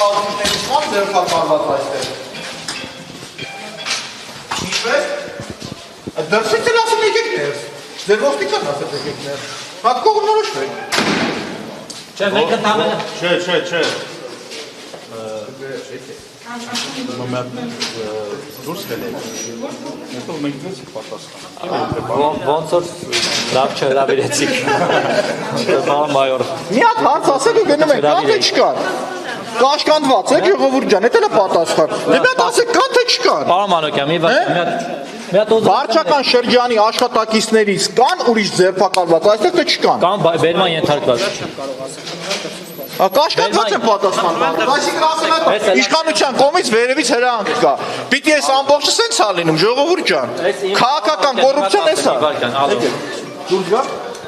կառուցիչներից կան ձերբակալված այստեղ։ Ինչպես։ Դրսից էլ ասում եկեք ներս։ Ձեր ոստիկանն ասել եկեք ներս։ Հատ կողմնորոշվեք։ Չէ, մենք ընդհանրապես Չէ։ Դուրս գնեք։ Հետո մենք դուրս պատասխան։ ոնց որ լավ չհրավիրեցիք։ Պարոն մայոր։ Մի հատ հարց ասեք ու գնում եք, կան թե չկան։ Կաշկանդված եք ժողովուրդ ջան, դա էլ է պատասխան։ Դե մի հատ ասեք, կան թե չկան։ Պարոն Մանուկյան, մի հատ Վարչական շրջանի աշխատակիցներից կան ուրիշ ձերբակալված, այստեղ թե չկան։ կան բերման ենթարկված։ Կաշկանդված է պատասխանված։ Այսինքն ասում եք, իշխանության կողմից վերևից հրահանգ կա։ Պիտի այս ամբողջը սենց ա լինում, ժողովուրդ ջան։ Քաղաքական կոռուպցիան էս է։ Դուրս գա։